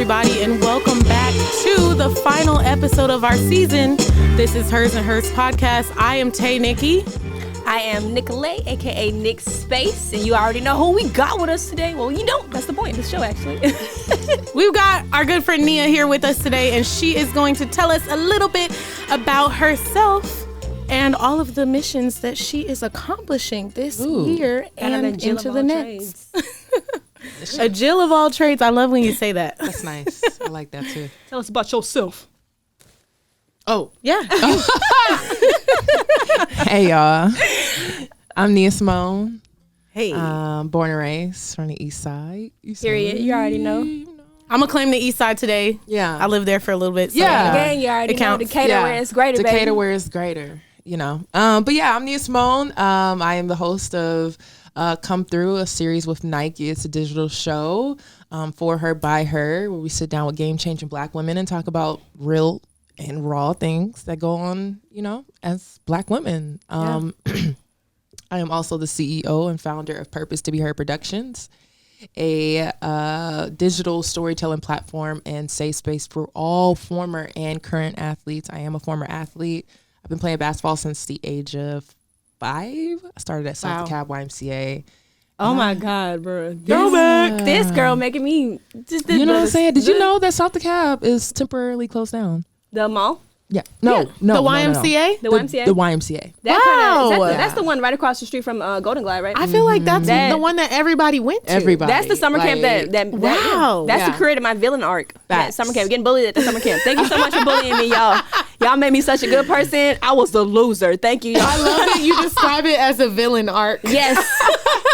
everybody, and welcome back to the final episode of our season. This is Hers and Hers podcast. I am Tay Nikki. I am Nicolay, aka Nick Space, and you already know who we got with us today. Well, you don't. That's the point of the show, actually. We've got our good friend Nia here with us today, and she is going to tell us a little bit about herself and all of the missions that she is accomplishing this year and into the next. A Jill of all trades. I love when you say that. That's nice. I like that too. Tell us about yourself. Oh, yeah. Hey, y'all. I'm Nia Symone. Hey. Born and raised from the East Side. Period. You already know. I'm going to claim the East Side today. Yeah. I lived there for a little bit. So Yeah. Again, you already know. Decatur where it's greater, baby. Decatur where it's greater, you know. But yeah, I'm Nia Symone. I am the host of Come Thru, a series with Nike. It's a digital show for her, by her, where we sit down with game-changing Black women and talk about real and raw things that go on, you know, as Black women. I am also the CEO and founder of Purpose to Be Heard Productions, a digital storytelling platform and safe space for all former and current athletes. I am a former athlete. I've been playing basketball since the age of 5. I started at South DeKalb YMCA. Oh my God, bro. Throwback. This girl making me just You know what I'm saying? Did you know that South DeKalb is temporarily closed down? The mall? Yeah. No. the YMCA? The YMCA? The YMCA. That's the one right across the street from Golden Glide, right? I feel like that's the one that everybody went to. Everybody. That's the summer camp that's the career of my villain arc. That summer camp. Getting bullied at the summer camp. Thank you so much for bullying me, y'all. Y'all made me such a good person. I was the loser. Thank you, y'all. I love that you describe it as a villain arc. Yes.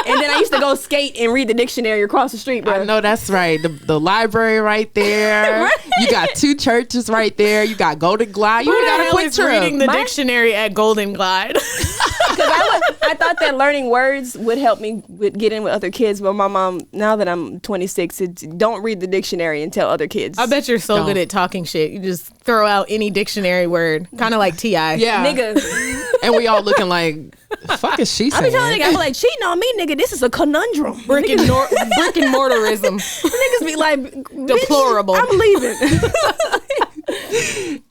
And then I used to go skate and read the dictionary across the street, bro. I know that's right. The library right there. Right. You got 2 churches right there. You got Golden Glide. You got a quick trip. Reading the dictionary at Golden Glide. Because I thought that learning words would help me get in with other kids. But my mom, now that I'm 26, don't read the dictionary and tell other kids. I bet you're so good at talking shit. You just throw out any dictionary word. Kind of like T.I. Yeah. Nigga. And we all looking like, fuck is she saying? I be telling niggas, I be like, cheating on me, nigga. This is a conundrum. Brick and mortarism. Niggas be like, deplorable. I'm leaving.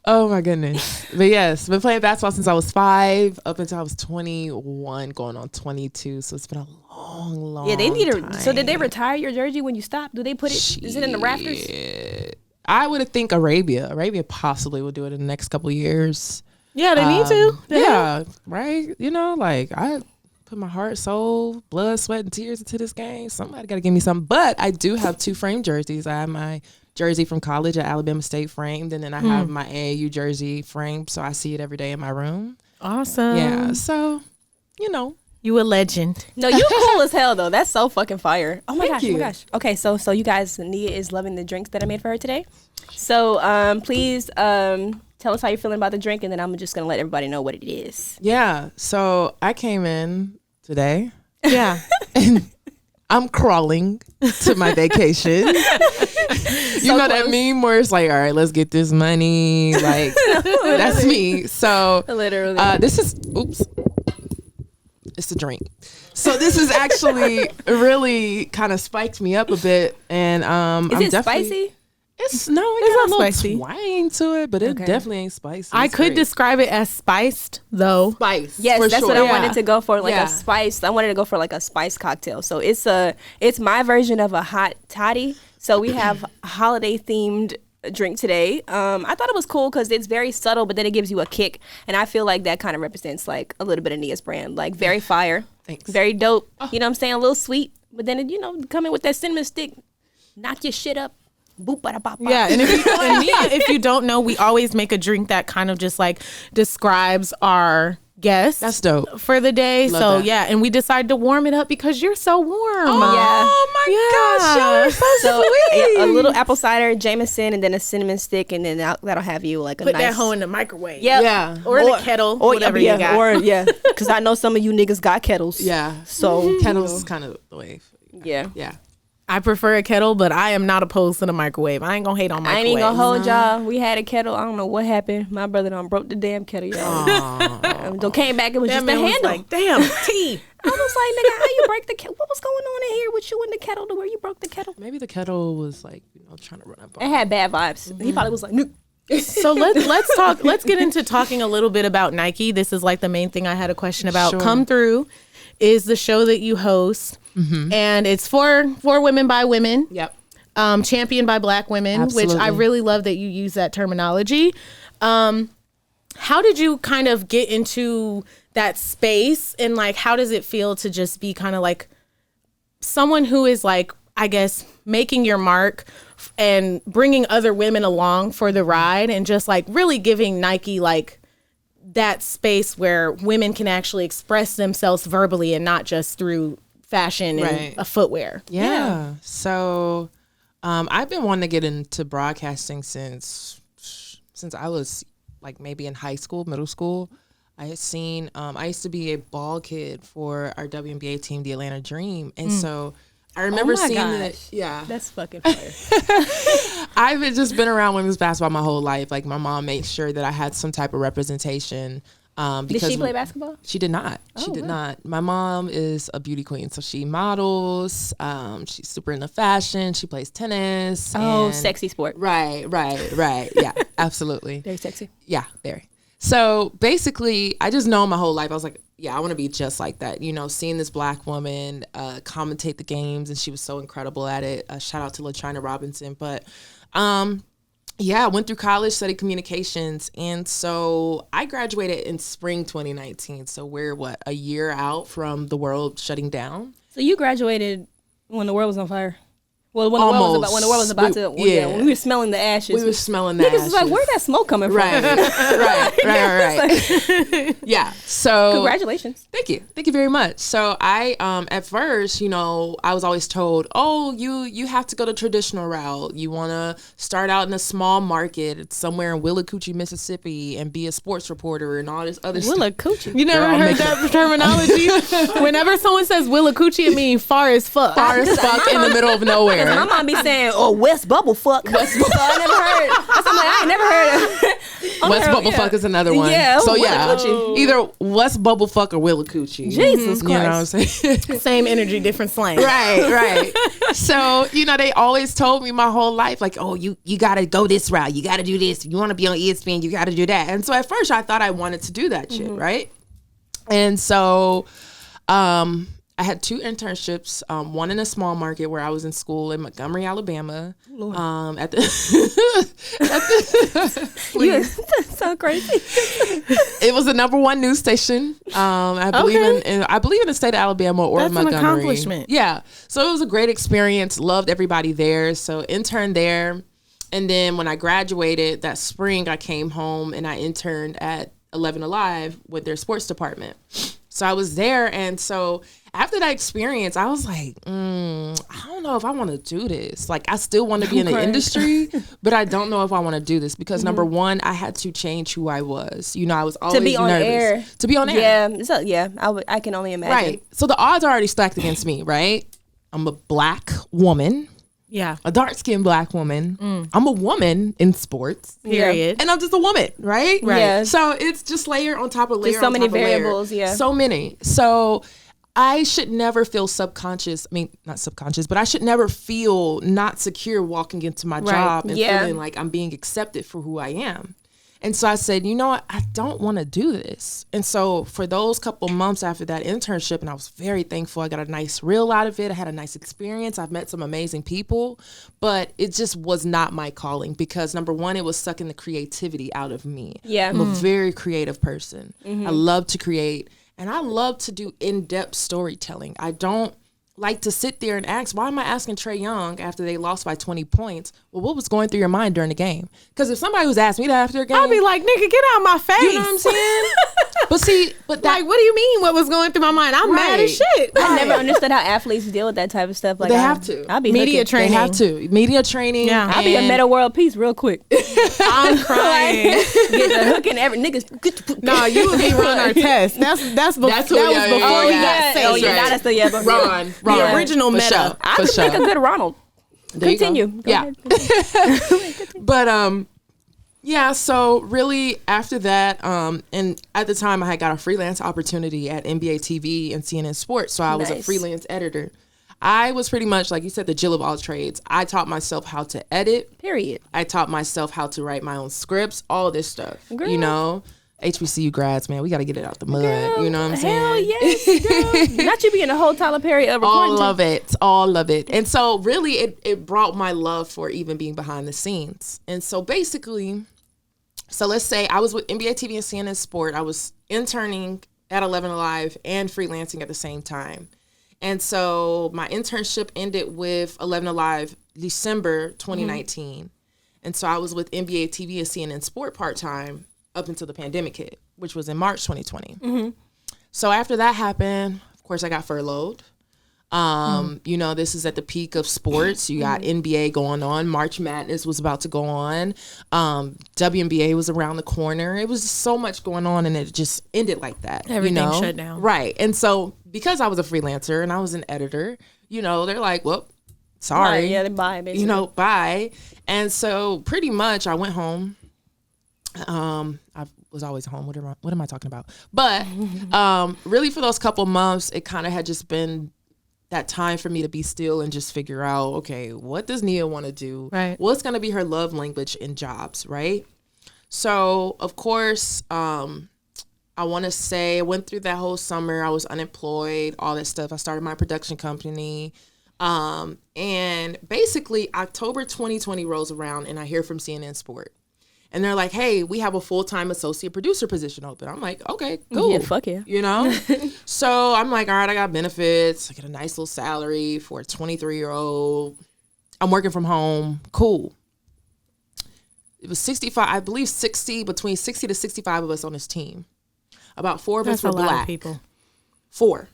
Oh my goodness. But yes, been playing basketball since I was 5 up until I was 21, going on 22. So it's been a long Yeah, they need time. So did they retire your jersey when you stopped? Do they put it? Is it in the rafters? I would think Arabia possibly will do it in the next couple of years. Yeah, they need to. Yeah, right. You know, like I put my heart, soul, blood, sweat, and tears into this game. Somebody got to give me something. But I do have 2 framed jerseys. I have my jersey from college at Alabama State framed, and then I have my AAU jersey framed, so I see it every day in my room. Awesome. Yeah, so, you know. You a legend. No, you cool as hell, though. That's so fucking fire. Oh my Thank you. gosh. Okay, so you guys, Nia is loving the drinks that I made for her today. So please tell us how you're feeling about the drink, and then I'm just going to let everybody know what it is. Yeah, so I came in today. Yeah. And I'm crawling to my vacation. You know that meme where it's like, all right, let's get this money. Like, that's me. So Literally. This is, it's a drink. So this is actually really kind of spiked me up a bit. And is I'm it definitely, spicy? It's got not a little spicy. twang to it, but it definitely ain't spicy. I It's could great. describe it as spiced, though. Spice. Yes, for that's sure. what I Yeah. wanted to go for, like Yeah. a spice. I wanted to go for like a spice cocktail. So it's my version of a hot toddy. So we have a holiday themed drink today. I thought it was cool because it's very subtle, but then it gives you a kick, and I feel like that kind of represents like a little bit of Nia's brand, like very fire, Thanks. very dope. You know what I'm saying? A little sweet, but then come in with that cinnamon stick, knock your shit up. Boop, bada, bop, bop. Yeah, and if you don't know, we always make a drink that kind of just like describes our guest. That's dope. For the day. Love so that. yeah, and we decided to warm it up because you're so warm. Oh my gosh, y'all. So a little apple cider, Jameson, and then a cinnamon stick, and then that'll have you like a Put nice. that hoe in the microwave. Yep. Yeah. Or in the kettle, whatever you got. Or because I know some of you niggas got kettles. Yeah. So Kettles is kind of the way. yeah. Yeah. I prefer a kettle, but I am not opposed to the microwave. I ain't gonna hate on microwaves. I ain't even gonna hold y'all. We had a kettle. I don't know what happened. My brother done broke the damn kettle, y'all. Don't came back. It was just the handle. Like, damn, tea. I was like, nigga, how you break the kettle? What was going on in here with you in the kettle to where you broke the kettle? Maybe the kettle was like, trying to run up on it. Had bad vibes. He probably was like, Nick. So let's talk. Let's get into talking a little bit about Nike. This is like the main thing I had a question about. Sure. Come Thru is the show that you host, and it's for women by women. Yep. Championed by Black women, Absolutely. which I really love that you use that terminology. How did you kind of get into that space, and like how does it feel to just be kind of like someone who is like, I guess, making your mark and bringing other women along for the ride, and just like really giving Nike like that space where women can actually express themselves verbally and not just through fashion and a footwear. Yeah. So I've been wanting to get into broadcasting since I was like maybe in high school, middle school. I had seen, I used to be a ball kid for our WNBA team, the Atlanta Dream. And so I remember seeing that. Yeah. That's fucking fire. I've just been around women's basketball my whole life. Like my mom made sure that I had some type of representation. Because did she play basketball? She did not. She did not. My mom is a beauty queen, so she models. She's super into fashion. She plays tennis. Oh, sexy sport. Right. Yeah, absolutely. Very sexy. Yeah, very. So basically, I just know my whole life. I was like, yeah, I want to be just like that. Seeing this Black woman commentate the games, and she was so incredible at it. Shout out to LaChina Robinson. But yeah, I went through college, studied communications. And so I graduated in spring 2019. So we're, a year out from the world shutting down? So you graduated when the world was on fire? Well, when the world was about to, when we were smelling the ashes. We were smelling the ashes. Niggas was like, where's that smoke coming from? Right. Yeah. So congratulations. Thank you very much. So I, at first, I was always told, oh, you have to go the traditional route. You want to start out in a small market somewhere in Willacoochee, Mississippi, and be a sports reporter and all this other stuff. Willacoochee. You never heard that terminology? Whenever someone says Willacoochee, it means far as fuck. Far as fuck in the middle of nowhere. My mom be saying, West Bubblefuck. West Bubblefuck. I never heard. I ain't never heard of West Bubblefuck is another one. Yeah. So either West Bubblefuck or Willacoochee. Jesus Christ. You know what I'm saying? Same energy, different slang. Right. So, they always told me my whole life, like, oh, you got to go this route. You got to do this. You want to be on ESPN, you got to do that. And so at first I thought I wanted to do that shit, right? And so I had 2 internships, one in a small market where I was in school in Montgomery, Alabama. At the so crazy. It was the #1 news station. I believe in the state of Alabama or That's Montgomery. An accomplishment. Yeah. So it was a great experience. Loved everybody there. So interned there. And then when I graduated that spring, I came home and I interned at 11 Alive with their sports department. So I was there. And so after that experience, I was like, I don't know if I want to do this. Like, I still want to be in the industry, but I don't know if I want to do this because number one, I had to change who I was. I was always to be on nervous. Air. To be on air. Yeah. I can only imagine. Right. So the odds are already stacked against me, right? I'm a Black woman. Yeah. A dark-skinned Black woman. I'm a woman in sports. Period. And I'm just a woman, right? Right. Yeah. So it's just layer on top of layer. There's so on many top of layer. variables, yeah. So many. So I should never feel subconscious. I mean, not subconscious, but I should never feel not secure walking into my job and feeling like I'm being accepted for who I am. And so I said, you know what? I don't want to do this. And so for those couple months after that internship, and I was very thankful, I got a nice reel out of it. I had a nice experience. I've met some amazing people, but it just was not my calling because number one, it was sucking the creativity out of me. Yeah. I'm a very creative person. I love to create and I love to do in-depth storytelling. I don't like to sit there and ask, why am I asking Trae Young after they lost by 20 points? Well, what was going through your mind during the game? Because if somebody was asking me that after a game, I'd be like, nigga, get out of my face. You know what I'm saying? But that, like, what do you mean? What was going through my mind? I'm mad as shit. I never understood how athletes deal with that type of stuff. Like they have to. I'll be media training. They have to. Media training. Yeah. I'll be a meta world peace real quick. I'm crying. Get the hook and every niggas. No, you would be run our test. That was before he got saved. Oh yeah, that's the Ron. Ronald. The original For meta. sure. I For just sure. make a good Ronald. There you go. Continue. Go Yeah. ahead. But yeah, so really after that, and at the time I had got a freelance opportunity at NBA TV and CNN Sports, so I was a Nice. freelance editor. I was pretty much, like you said, the Jill of all trades. I taught myself how to edit. Period. I taught myself how to write my own scripts, all this stuff. Girl. You know, HBCU grads, man, we got to get it out the mud. Girl, you know what I'm hell saying? yes, girl. Not you being a whole Tyler Perry of recording. All of it. And so really it brought my love for even being behind the scenes. And so basically, so let's say I was with NBA TV and CNN Sport. I was interning at 11 Alive and freelancing at the same time. And so my internship ended with 11 Alive December 2019. And so I was with NBA TV and CNN Sport part-time up until the pandemic hit, which was in March 2020. So after that happened, of course, I got furloughed. You know, this is at the peak of sports. You got NBA going on. March Madness was about to go on. WNBA was around the corner. It was just so much going on, and it just ended like that. Everything you know? shut down. Right. And so because I was a freelancer and I was an editor, you know, they're like, well, sorry. Right, yeah, they buy basically. You know, bye. And so pretty much I went home. I was always home. What am I talking about? But really for those couple months, it kind of had just been that time for me to be still and just figure out, okay, what does Nia want to do? Right. What's going to be her love language in jobs, right? So, of course, I want to say I went through that whole summer. I was unemployed, all that stuff. I started my production company. And basically, October 2020 rolls around, and I hear from CNN Sport. And they're like, hey, we have a full-time associate producer position open. I'm like, okay, cool. Yeah, fuck yeah. You know? So I'm like, all right, I got benefits. I get a nice little salary for a 23-year-old. I'm working from home. Cool. It was 65, I believe between 60 to 65 of us on this team. About 4 of us were a lot black. of people. 4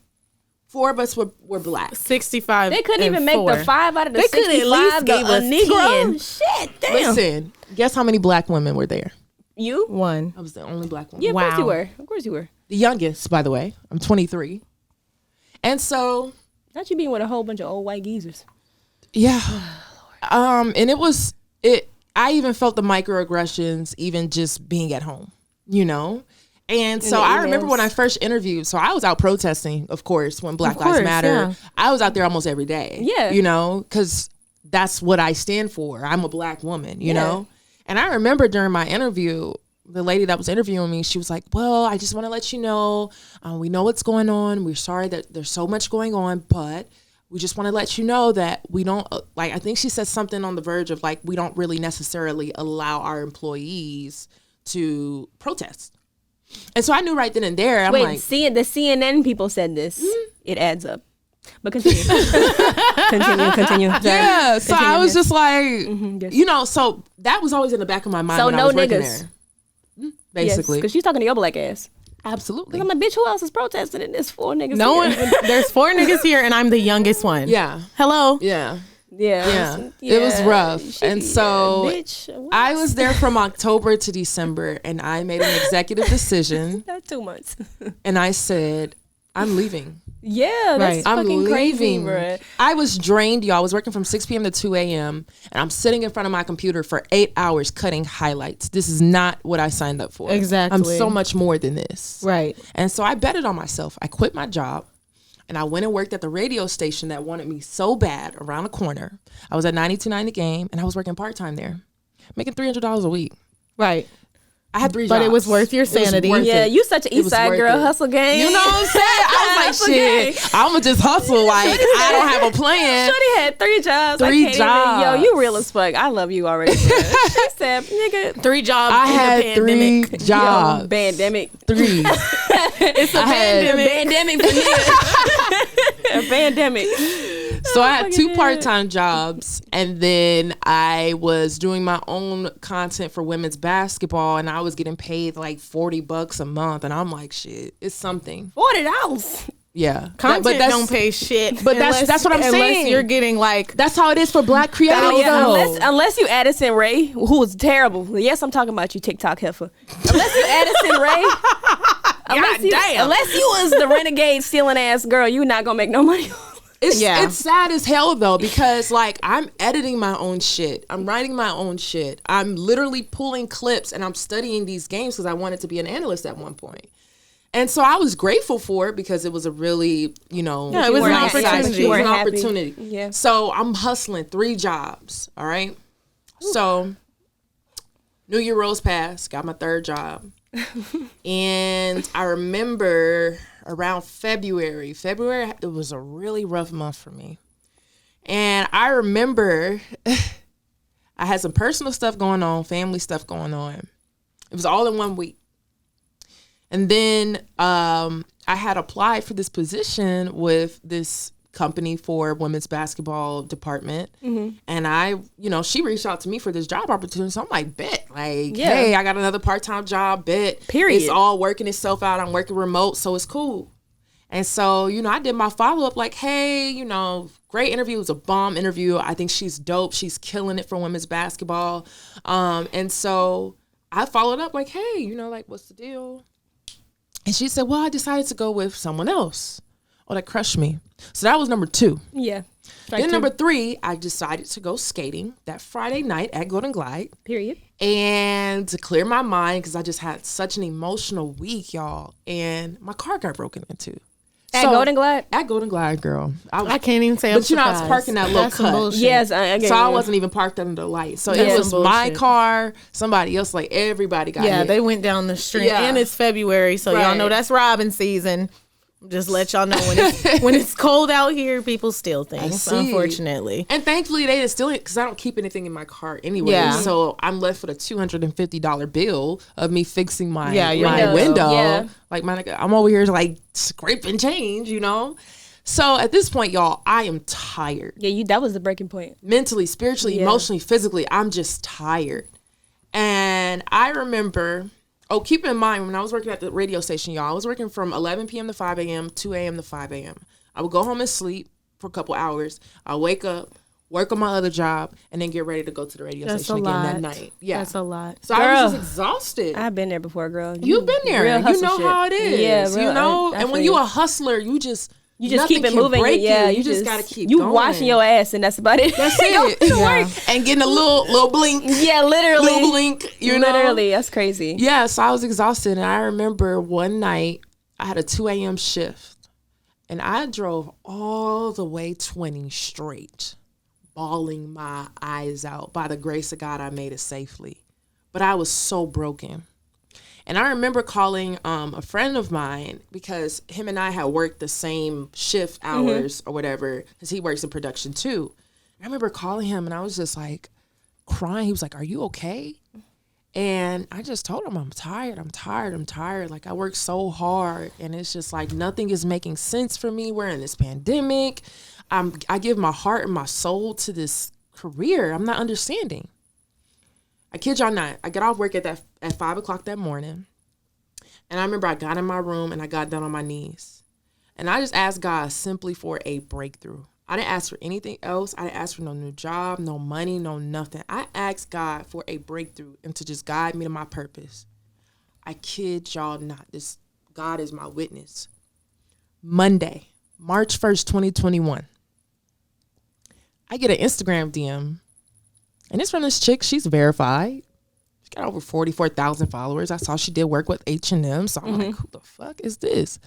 of us were black. 65. They couldn't and even make 4. the 5 out of the They could 65. at least gave a us Negro. 10. Shit, damn. Listen, guess how many black women were there? You? 1. I was the only black woman. Yeah, of course Wow. you were. Of course you were. The youngest, by the way. I'm 23. And so, Not you being with a whole bunch of old white geezers. yeah. And I even felt the microaggressions even just being at home, you know? And so the I remember emails. when I first interviewed, so I was out protesting, of course, when Black Lives course, Matter. yeah. I was out there almost every day. Yeah. You know, because that's what I stand for. I'm a black woman, you Yeah. know? And I remember during my interview, the lady that was interviewing me, she was like, well, I just want to let you know, we know what's going on. We're sorry that there's so much going on, but we just want to let you know that we don't, I think she said something on the verge of we don't really necessarily allow our employees to protest. And so I knew right then and there, I'm Wait, like, the CNN people said this. It adds up. But continue. continue. yeah. So I was just like, yes. you know, so that was always in the back of my mind So when I no was working niggas. there. Basically. Because she's talking to your black ass. Absolutely. I'm like, bitch, who else is protesting in this 4 niggas? No one. here? There's 4 niggas here, and I'm the youngest one. Yeah. Hello. Yeah. Yeah. It was rough. And so bitch, what? I was there from October to December, and I made an executive decision, Not 2 months. and I said, I'm leaving. Yeah, that's Right. I'm fucking crazy, leaving. bro. I was drained, y'all. I was working from 6 p.m. to 2 a.m. and I'm sitting in front of my computer for 8 hours cutting highlights. This is not what I signed up for. Exactly. I'm so much more than this. Right. And so I betted on myself. I quit my job and I went and worked at the radio station that wanted me so bad around the corner. I was at 92.9 The Game and I was working part-time there, making $300 a week. Right. I had 3 jobs. But it was worth your sanity. worth Yeah, it. you such an It East was Side worth girl, it. hustle gang. You know what I'm saying? I was Hustle like, gang. shit, I'm going to just hustle. Like, I don't have a plan. Shorty had 3 jobs. 3 I can't jobs. Even, yo, you real as fuck. I love you already. Bro. She said, nigga. 3 jobs. I in had the 3 pandemic. jobs. Yo, pandemic. 3. It's a I had- pandemic. Pandemic for me. A pandemic. So I had 2 fucking part-time jobs, and then I was doing my own content for women's basketball, and I was getting paid like $40 a month, and I'm like, shit, it's something. $40. Yeah, Content but that's, don't pay shit. but that's what I'm saying. Unless you're getting like That's how it is for black creators. Oh, yeah, though. unless you Addison Rae, who was terrible. Yes, I'm talking about you, TikTok heifer. Unless you Addison Rae. Unless you was the renegade stealing ass girl, you not gonna make no money. It's sad as hell though, because like I'm editing my own shit. I'm writing my own shit. I'm literally pulling clips and I'm studying these games because I wanted to be an analyst at one point. And so I was grateful for it because it was a really, it was an opportunity. It was an opportunity. Yeah. So I'm hustling 3 jobs. All right. Ooh. So New Year rolls past, got my 3rd job. And I remember around February, it was a really rough month for me. And I remember I had some personal stuff going on, family stuff going on. It was all in one week. And then I had applied for this position with this company for women's basketball department. Mm-hmm. And I, she reached out to me for this job opportunity. So I'm like, bet. Like, hey, I got another part-time job, bet. Period. It's all working itself out. I'm working remote, so it's cool. And so, I did my follow-up like, hey, great interview. It was a bomb interview. I think she's dope. She's killing it for women's basketball. And so I followed up like, hey, like, what's the deal? And she said, well, I decided to go with someone else. Oh, that crushed me. So that was number 2. Yeah. Then number 3, I decided to go skating that Friday night at Golden Glide. Period. And to clear my mind, because I just had such an emotional week, y'all. And my car got broken into. At Golden Glide? At Golden Glide, girl. I can't even say I'm surprised. I was parking that little cut. Yes, I get So you. I wasn't even parked under the light. So it was my car, somebody else, like everybody got hit. Yeah, they went down the street. Yeah. And it's February, so y'all know that's robbing season. Just let y'all know when it's cold out here, people steal things, unfortunately. And thankfully they didn't steal it because I don't keep anything in my car anyway. Yeah. So I'm left with a $250 bill of me fixing my window. Yeah. Like I'm over here like scraping change, So at this point, y'all, I am tired. Yeah, that was the breaking point. Mentally, spiritually, emotionally, physically, I'm just tired. And I remember... Oh, keep in mind, when I was working at the radio station, y'all, I was working from 11 p.m. to 5 a.m., 2 a.m. to 5 a.m. I would go home and sleep for a couple hours. I'll wake up, work on my other job, and then get ready to go to the radio station again that night. Yeah. That's a lot. So girl, I was just exhausted. I've been there before, girl. You've been there. You know how it is. Yeah, real, and when you're a hustler, you just keep it moving. Yeah, you just gotta keep you going. washing your ass, and that's about it. That's it. And getting a little blink. Yeah, literally. Little blink. Literally, that's crazy. Yeah, so I was exhausted, and I remember one night I had a 2 a.m. shift, and I drove all the way 20 straight, bawling my eyes out. By the grace of God, I made it safely, but I was so broken. And I remember calling a friend of mine because him and I had worked the same shift hours or whatever, because he works in production too. I remember calling him and I was just like crying. He was like, are you okay? And I just told him, I'm tired. Like I work so hard and it's just like nothing is making sense for me. We're in this pandemic. I give my heart and my soul to this career. I'm not understanding. I kid y'all not. I got off work at 5 o'clock that morning. And I remember I got in my room and I got down on my knees. And I just asked God simply for a breakthrough. I didn't ask for anything else. I didn't ask for no new job, no money, no nothing. I asked God for a breakthrough and to just guide me to my purpose. I kid y'all not. God is my witness. Monday, March 1st, 2021. I get an Instagram DM. And it's from this chick. She's verified. She got over 44,000 followers. I saw she did work with H&M. So I'm like, who the fuck is this?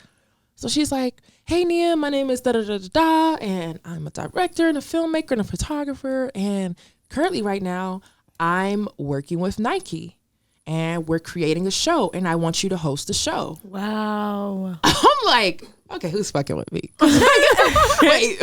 So she's like, hey, Nia, my name is da-da-da-da-da. And I'm a director and a filmmaker and a photographer. And currently right now, I'm working with Nike. And we're creating a show. And I want you to host the show. Wow. I'm like, okay, who's fucking with me? Wait,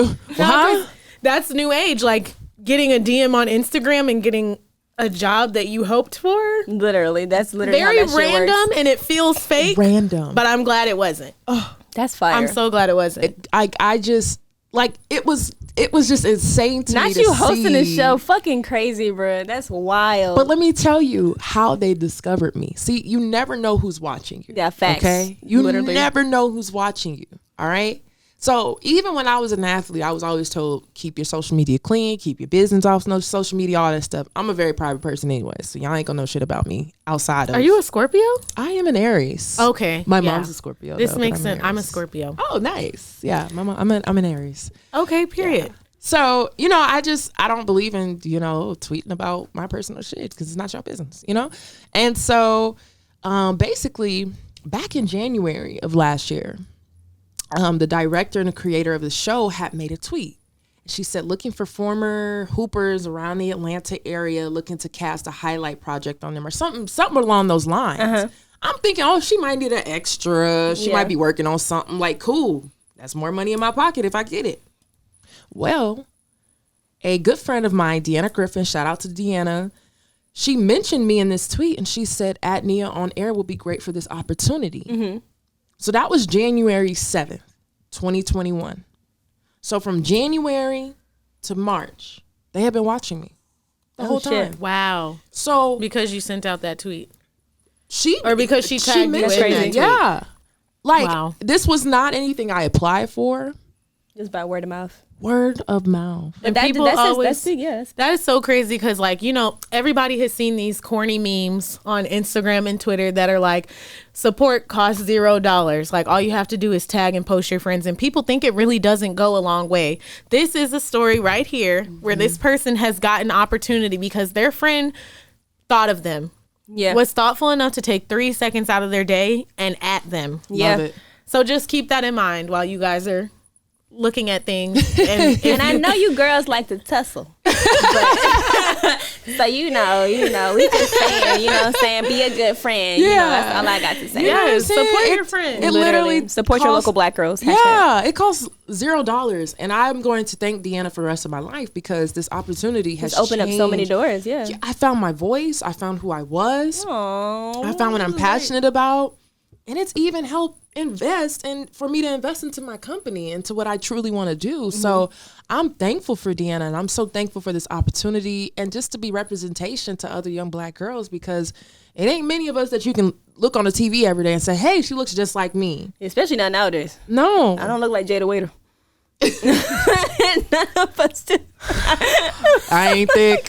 That's new age. Like, getting a DM on Instagram and getting a job that you hoped for. Literally, that's literally very how that shit random works. And it feels fake. Random, but I'm glad it wasn't. Oh, that's fire. I'm so glad it wasn't. I just like it was just insane to me. Not you hosting this show, fucking crazy, bro. That's wild. But let me tell you how they discovered me. See, you never know who's watching you. Yeah, facts. Okay, you literally never know who's watching you. All right. So even when I was an athlete, I was always told, keep your social media clean, keep your business off no social media, all that stuff. I'm a very private person anyway, so y'all ain't gonna know shit about me outside of. Are you a Scorpio? I am an Aries. Okay. My mom's a Scorpio. This though, makes sense. I'm a Aries. Scorpio. Oh, nice. Yeah, I'm an Aries. Okay, period. Yeah. So, I don't believe in, tweeting about my personal shit because it's not your business, And so, basically, back in January of last year, the director and the creator of the show had made a tweet. She said, looking for former hoopers around the Atlanta area, looking to cast a highlight project on them or something along those lines. Uh-huh. I'm thinking, she might need an extra. She might be working on something like, cool. That's more money in my pocket if I get it. Well, a good friend of mine, Deanna Griffin, shout out to Deanna. She mentioned me in this tweet and she said, at Nia on air will be great for this opportunity. Mm-hmm. So that was January 7th, 2021. So from January to March, they have been watching me the whole time. Wow. So because you sent out that tweet. Because she tagged you in that. Yeah. Like, this was not anything I applied for. Just by word of mouth. Word of mouth. And people always, that is so crazy because, like, everybody has seen these corny memes on Instagram and Twitter that are like, support costs $0. Like, all you have to do is tag and post your friends. And people think it really doesn't go a long way. This is a story right here where this person has gotten opportunity because their friend thought of them. Yeah. Was thoughtful enough to take 3 seconds out of their day and at them. Yeah. Love it. So just keep that in mind while you guys are looking at things. And I know you girls like to tussle. So we just saying, be a good friend. That's all I got to say. Yes, support your friend. It literally support your local black girls. Yeah, it costs $0. And I'm going to thank Deanna for the rest of my life because this opportunity has opened up so many doors. Yeah. I found my voice. I found who I was. Aww, I found what I'm passionate about. And it's even helped for me to invest into my company, into what I truly want to do. Mm-hmm. So I'm thankful for Deanna, and I'm so thankful for this opportunity and just to be representation to other young black girls because it ain't many of us that you can look on the TV every day and say, hey, she looks just like me. Especially not nowadays. No. I don't look like Jada Waiter. None of us do. I ain't thick.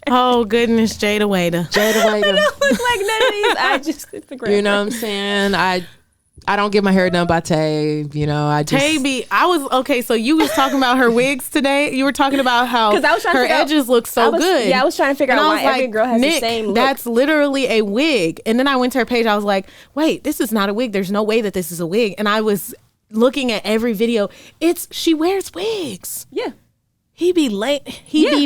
Oh goodness, Jada Waiter. I don't look like none of these. I just Instagram. You know what I'm saying? I don't get my hair done by Tay. So you was talking about her wigs today. You were talking about how her edges look so good. Yeah, I was trying to figure out why every girl has the same look. That's literally a wig. And then I went to her page. I was like, wait, this is not a wig. There's no way that this is a wig. And I was looking at every video. She wears wigs. Yeah. He be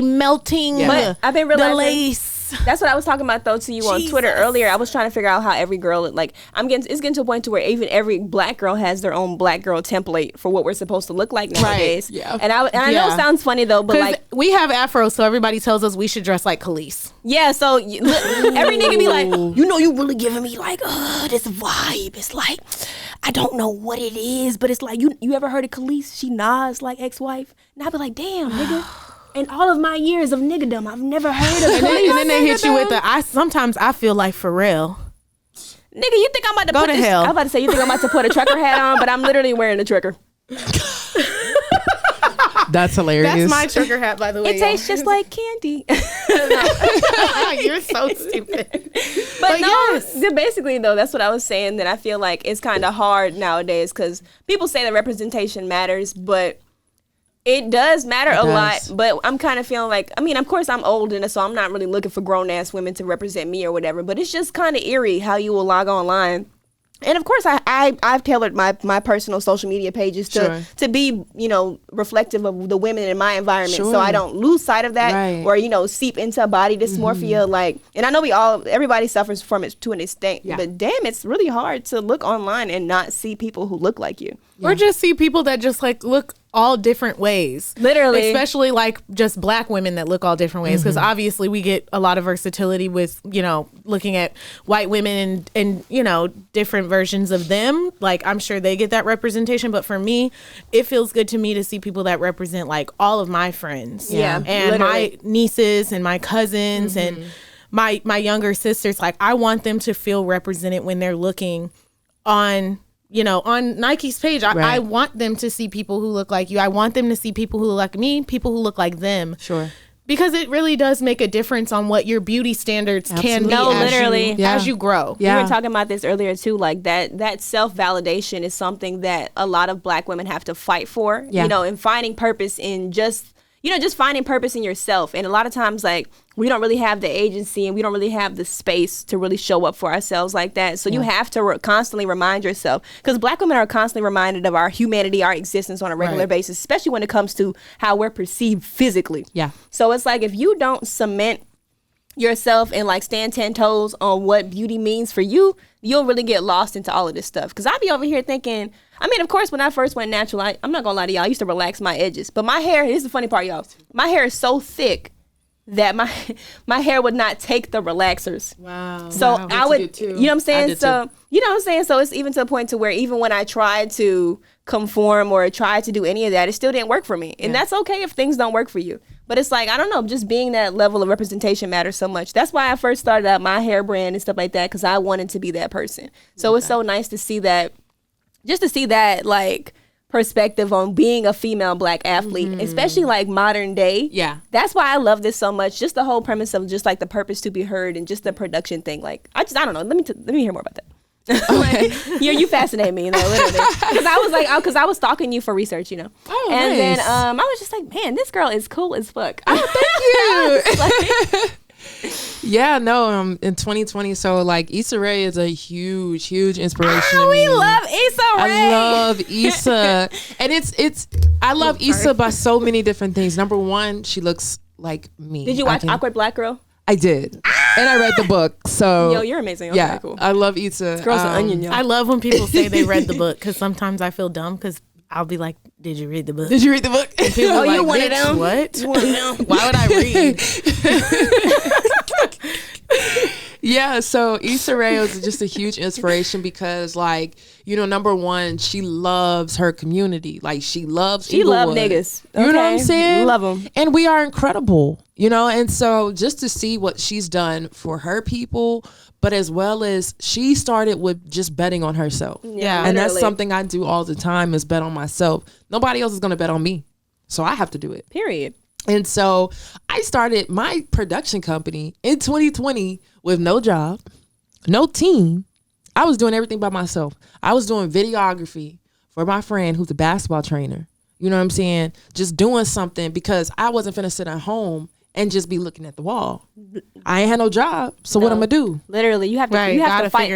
melting But I've been realizing the lace. That's what I was talking about though to you on Twitter earlier. I was trying to figure out how every girl it's getting to a point to where even every black girl has their own black girl template for what we're supposed to look like nowadays. Right. Yeah. And I know it sounds funny though, but like we have afros, so everybody tells us we should dress like Khalees. Yeah, so every nigga be like, you really giving me like this vibe. It's like I don't know what it is, but it's like you ever heard of Khalees? She Nas like ex-wife, and I be like, damn, nigga. In all of my years of niggerdom, I've never heard of it. And then they hit you with sometimes I feel like Pharrell. Nigga, you think I'm about to put hell. I'm about to say, you think I'm about to put a trucker hat on, but I'm literally wearing a trucker. That's hilarious. That's my trucker hat, by the way. It tastes just like candy. You're so stupid. But no, basically though, that's what I was saying, that I feel like it's kind of hard nowadays because people say that representation matters, but it does matter a lot, but I'm kind of feeling like, of course I'm old and so I'm not really looking for grown-ass women to represent me or whatever, but it's just kind of eerie how you will log online. And of course I've tailored my personal social media pages to be, reflective of the women in my environment. So I don't lose sight of that or, seep into body dysmorphia. Like, and I know everybody suffers from it to an extent, but damn, it's really hard to look online and not see people who look like you. Yeah. Or just see people that just like look all different ways. Literally. Especially like just black women that look all different ways. Because obviously we get a lot of versatility with, looking at white women and, different versions of them. Like I'm sure they get that representation. But for me, it feels good to me to see people that represent like all of my friends. Yeah. And my nieces and my cousins and my younger sisters. Like I want them to feel represented when they're looking on on Nike's page, I want them to see people who look like you. I want them to see people who look like me, people who look like them. Sure. Because it really does make a difference on what your beauty standards can be as you grow. Yeah. We were talking about this earlier too, like that self-validation is something that a lot of Black women have to fight for, and finding purpose in just finding purpose in yourself. And a lot of times, like, we don't really have the agency and we don't really have the space to really show up for ourselves like that. So you have to constantly remind yourself, because Black women are constantly reminded of our humanity, our existence on a regular basis, especially when it comes to how we're perceived physically. Yeah. So it's like, if you don't cement yourself and like stand 10 toes on what beauty means for you, you'll really get lost into all of this stuff. Because I be over here thinking, I mean, of course, when I first went natural, I'm not gonna lie to y'all, I used to relax my edges. But my hair, here's the funny part, y'all. My hair is so thick that my hair would not take the relaxers. Wow. So I would, you know what I'm saying? So, you know what I'm saying? So it's even to the point to where even when I tried to conform or tried to do any of that, it still didn't work for me. And that's okay if things don't work for you. But it's like, I don't know, just being that level of representation matters so much. That's why I first started out my hair brand and stuff like that, because I wanted to be that person. So it's so nice to see that, just to see that, like, perspective on being a female Black athlete, especially like modern day. Yeah. That's why I love this so much. Just the whole premise of just like the purpose to be heard and just the production thing. Like, I don't know. Let me hear more about that. Like, you fascinate me, literally. Because I was stalking you for research, Oh, and nice. then I was just like, man, this girl is cool as fuck. Oh, thank you. Yeah, no, in 2020, so like Issa Rae is a huge inspiration to me. We love Issa Rae. I love Issa. And I love Issa by so many different things. Number one, she looks like me. Did you watch Awkward Black Girl? I did. And I read the book. So yo, you're amazing. Okay, yeah, cool. I love Issa. This girl's an onion, yo. I love when people say they read the book, because sometimes I feel dumb, because I'll be like, did you read the book? Did you read the book? People are like, you one of them? What? You one of them? Why would I read? Yeah, so Issa Rae was just a huge inspiration because, like, number one, she loves her community. Like, she loves Inglewood. Niggas. You know what I'm saying? Love them. And we are incredible, and so just to see what she's done for her people, but as well as she started with just betting on herself. Yeah. And that's something I do all the time, is bet on myself. Nobody else is going to bet on me. So I have to do it. Period. And so I started my production company in 2020 with no job, no team. I was doing everything by myself. I was doing videography for my friend who's a basketball trainer. You know what I'm saying? Just doing something because I wasn't finna sit at home and just be looking at the wall. I ain't had no job, so what I'm gonna do? Literally, you have to fight. You gotta fight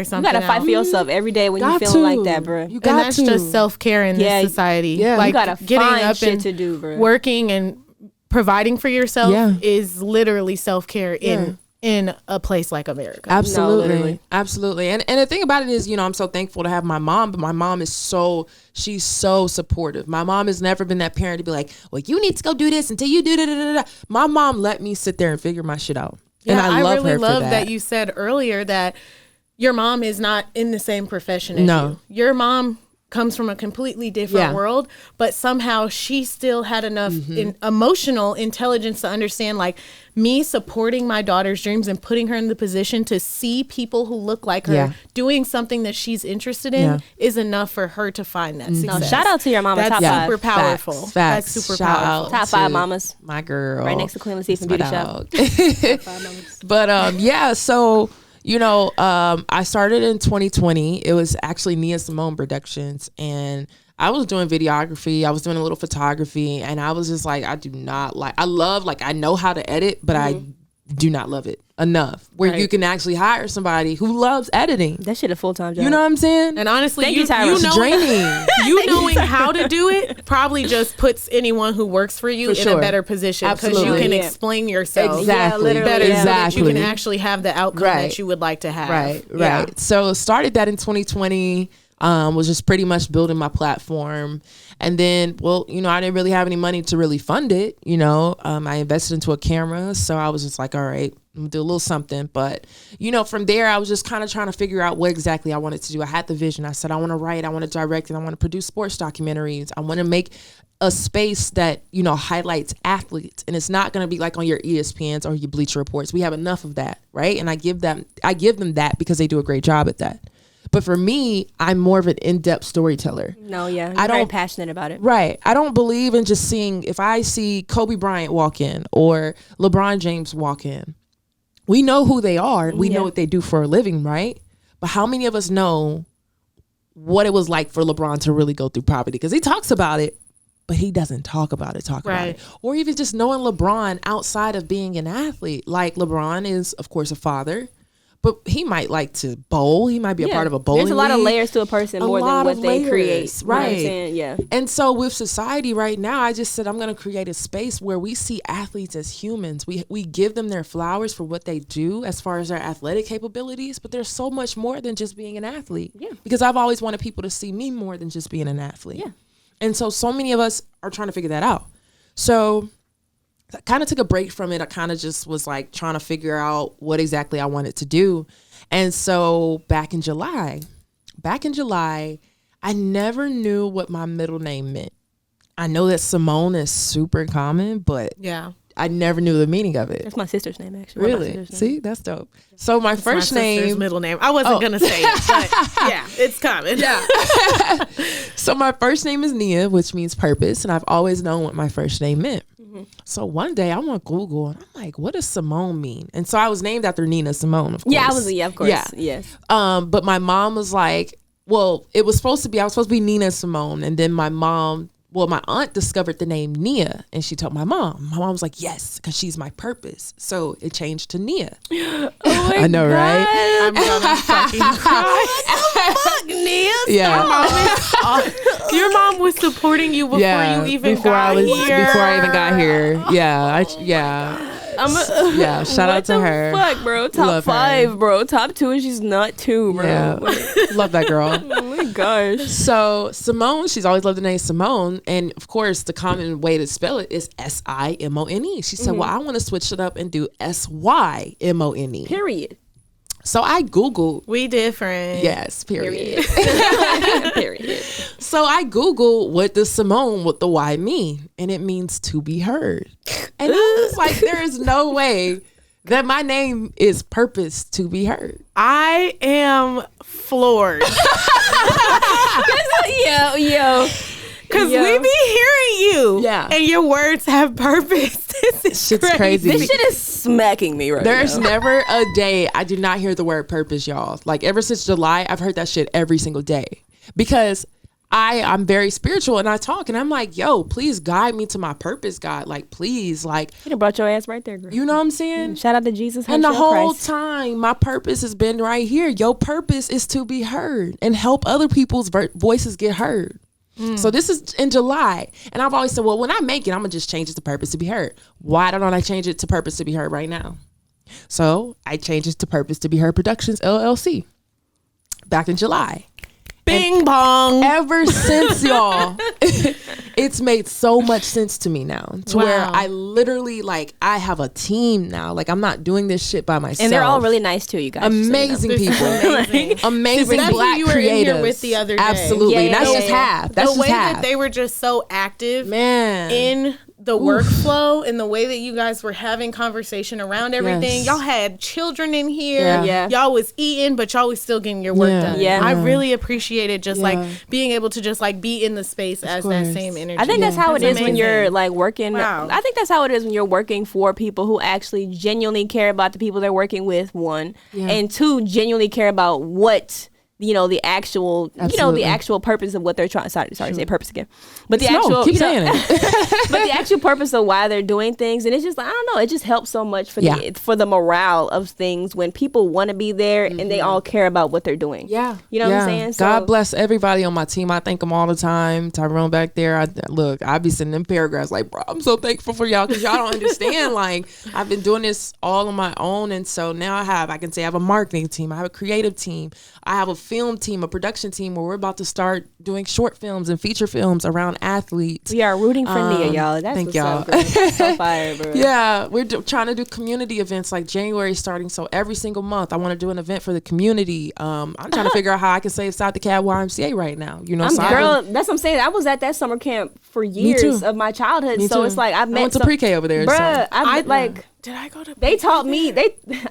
for yourself every day when you're feeling like that, bro. You got and that's to. just self-care in this society. Yeah, like you gotta getting find up shit and to do, bro. Working and providing for yourself is literally self-care in a place like America. Absolutely. Absolutely. And the thing about it is, I'm so thankful to have my mom, but my mom is she's so supportive. My mom has never been that parent to be like, well, you need to go do this until you do da. My mom let me sit there and figure my shit out. Yeah, and I love really her love for that you said earlier that your mom is not in the same profession as you. Your mom comes from a completely different world, but somehow she still had enough emotional intelligence to understand, like, me supporting my daughter's dreams and putting her in the position to see people who look like her doing something that she's interested in is enough for her to find that success. No, shout out to your mama. That's top five. super powerful. Facts. That's super Shout powerful. out Top five mamas. My girl. Right next to Queen Latifah and Beauty Shop. Top five mamas. But so I started in 2020. It was actually Nia Symone Productions, and I was doing videography. I was doing a little photography, and I was just like, I know how to edit, but I do not love it enough where you can actually hire somebody who loves editing. That shit a full-time job. You know what I'm saying? And honestly, you It's draining. You knowing how to do it probably just puts anyone who works for you in a better position, because you can explain yourself Exactly. better so that you Exactly. can actually have the outcome that you would like to have. Right. So started that in 2020. Was just pretty much building my platform. And then, I didn't really have any money to really fund it. I invested into a camera. So I was just like, all right, I'm gonna do a little something. But, from there, I was just kind of trying to figure out what exactly I wanted to do. I had the vision. I said, I want to write, I want to direct, and I want to produce sports documentaries. I want to make a space that, highlights athletes. And it's not going to be like on your ESPNs or your Bleacher Reports. We have enough of that, right? And I give them that because they do a great job at that. But for me, I'm more of an in-depth storyteller. No, yeah. You're very passionate about it. Right. I don't believe in just seeing, if I see Kobe Bryant walk in or LeBron James walk in, we know who they are. We know what they do for a living, right? But how many of us know what it was like for LeBron to really go through poverty? Because he talks about it, but he doesn't talk about it. Or even just knowing LeBron outside of being an athlete. Like LeBron is, of course, a father, but he might like to bowl. He might be a part of a bowling There's a lot league. of layers to a person more than what they create. Right. Yeah. And so with society right now, I just said I'm going to create a space where we see athletes as humans. We give them their flowers for what they do as far as their athletic capabilities, but there's so much more than just being an athlete. Yeah. Because I've always wanted people to see me more than just being an athlete. Yeah. And so many of us are trying to figure that out. So I kind of took a break from it. I kind of just was like trying to figure out what exactly I wanted to do. And so back in July, I never knew what my middle name meant. I know that Symone is super common, but I never knew the meaning of it. That's my sister's name, actually. Really? See, that's dope. So my first name, middle name. I wasn't gonna say it, but yeah, it's common. Yeah. So my first name is Nia, which means purpose, and I've always known what my first name meant. So one day I'm on Google and I'm like, what does Symone mean? And so I was named after Nia Symone, of course. Yeah, of course. Yeah. Yes. But my mom was like, well, I was supposed to be Nia Symone, and then my aunt discovered the name Nia, and she told my mom. My mom was like, yes, because she's my purpose. So it changed to Nia. Oh my I know, God. right? I'm gonna fucking cry. What the fuck, Nia? Yeah. Your mom was supporting you before you even got here. Before I even got here. Yeah. Shout out to her. Fuck, bro. Top 5, bro. Top 2, and she's not 2, bro. Yeah. Love that girl. Oh my gosh. So Symone, she's always loved the name Symone, and of course the common way to spell it is Simone. She said, well, I want to switch it up and do Symone. Period. So I Googled. We different. Yes, period. Period. So I Googled what does Symone with the Y mean, and it means to be heard. And I was like, there is no way that my name is purpose to be heard. I am floored. Yo. Because we be hearing you. Yeah. And your words have purpose. This is crazy. This shit is smacking me right now. There's never a day I do not hear the word purpose, y'all. Like ever since July, I've heard that shit every single day. Because I'm very spiritual and I talk and I'm like, yo, please guide me to my purpose, God. Like, please, like. You done brought your ass right there, girl. You know what I'm saying? Shout out to Jesus. And the whole time, my purpose has been right here. Your purpose is to be heard and help other people's voices get heard. So this is in July. And I've always said, well, when I make it, I'm going to just change it to purpose to be heard. Why don't I change it to purpose to be heard right now? So I changed it to Purpose to Be Heard Productions, LLC, back in July. Bing bong. Ever since, y'all, it's made so much sense to me now to where I literally, like, I have a team now. Like, I'm not doing this shit by myself. And they're all really nice too, you guys. Amazing people. Amazing black you were creatives. In here with the other day. Absolutely. And that's just half. That's the way just half. that they were just so active Man. in the workflow and the way that you guys were having conversation around everything. Y'all had children in here. Yeah. Y'all was eating, but y'all was still getting your work done. Yeah. I really appreciated just like being able to just like be in the space as that same energy. I think that's how it is when you're like working. Wow. I think that's how it is when you're working for people who actually genuinely care about the people they're working with, one. And two, genuinely care about what the actual, the actual purpose of what they're trying. Sorry to say purpose again, but the actual, keep saying it. but the actual purpose of why they're doing things, and it's just like, I don't know, it just helps so much for the morale of things when people want to be there and they all care about what they're doing. Yeah, you know what I'm saying. So, God bless everybody on my team. I thank them all the time. Tyrone back there. I be sending them paragraphs like, bro, I'm so thankful for y'all because y'all don't understand. Like, I've been doing this all on my own, and so now I have a marketing team. I have a creative team. I have a film team, a production team where we're about to start doing short films and feature films around athletes. We are rooting for Nia, y'all. That's thank what's y'all. up, That's so fire, bro. Yeah, we're trying to do community events like January starting. So every single month, I want to do an event for the community. I'm trying to figure out how I can save South DeKalb YMCA right now. That's what I'm saying. I was at that summer camp for years of my childhood. So it's like I went to pre-K over there. Bruh, did I go to? They taught me.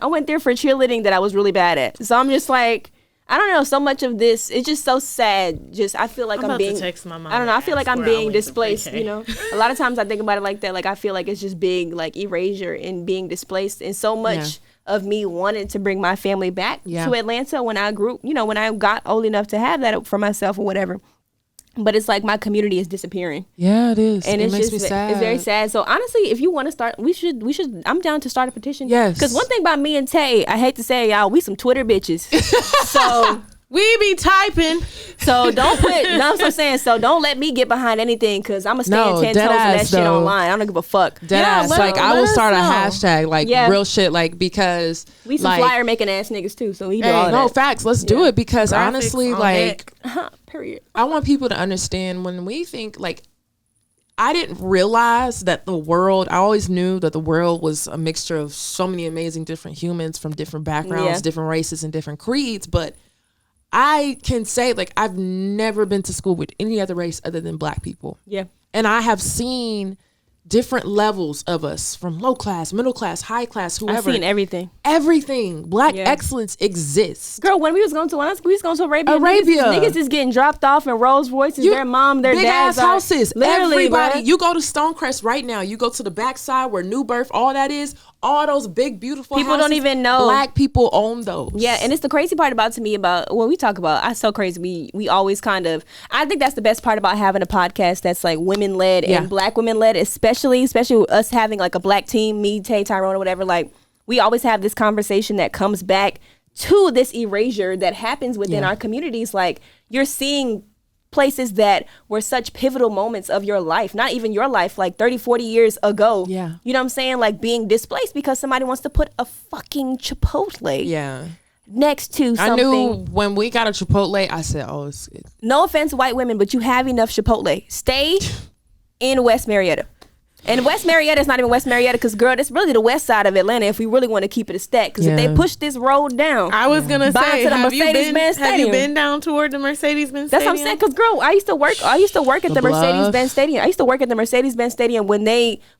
I went there for cheerleading that I was really bad at. So I'm just like, I don't know. So much of this, it's just so sad. Just I feel like I'm being. To text my mom I don't know. I feel like I'm being displaced. pre-K. You know, a lot of times I think about it like that. Like I feel like it's just being like erasure and being displaced, and so much of me wanted to bring my family back to Atlanta when I grew. You know, when I got old enough to have that for myself or whatever. But it's like my community is disappearing. Yeah, it is. And it it's makes just, me sad. it's very sad. So honestly, if you want to start, we should, I'm down to start a petition. Yes. Because one thing about me and Tay, I hate to say y'all, we some Twitter bitches. So we be typing. So don't put, you know what I'm saying? So don't let me get behind anything because I'm going to stand 10 toes on that shit online. I don't give a fuck. Deadass. Like, I will start a hashtag, like, real shit, like, because. We some flyer making ass niggas too, so we do all that. No, facts. Let's do it because Graphics honestly, like, period. I want people to understand when we think, like, I didn't realize that the world, I always knew that the world was a mixture of so many amazing different humans from different backgrounds, different races, and different creeds, but I can say, like, I've never been to school with any other race other than Black people. Yeah. And I have seen different levels of us from low class, middle class, high class, whoever. I've seen everything. Everything. Black excellence exists. Girl, when we was going to Arabia. Niggas is getting dropped off in Rolls Royces, their mom, their big dads. Big ass houses. Literally, everybody. Bro. You go to Stonecrest right now. You go to the backside where New Birth, all that is. All those big, beautiful people houses, don't even know. Black people own those. Yeah, and it's the crazy part about what we talk about. It's so crazy. We always kind of. I think that's the best part about having a podcast that's like women led and Black women led, especially us having like a Black team, me, Tay, Tyrone, or whatever. Like we always have this conversation that comes back to this erasure that happens within our communities. Like you're seeing places that were such pivotal moments of your life, not even your life, like 30, 40 years ago. Yeah. You know what I'm saying? Like being displaced because somebody wants to put a fucking Chipotle next to something. I knew when we got a Chipotle, I said, oh, it's good. No offense, white women, but you have enough Chipotle. Stay in West Marietta. And West Marietta is not even West Marietta because, girl, that's really the west side of Atlanta if we really want to keep it a stack. Because if they push this road down, I was going to say, to the Mercedes-Benz Stadium. Have you been down toward the Mercedes-Benz Stadium? That's what I'm saying. Because, girl, I used to work at the Mercedes-Benz Stadium. I used to work at the Mercedes-Benz Stadium when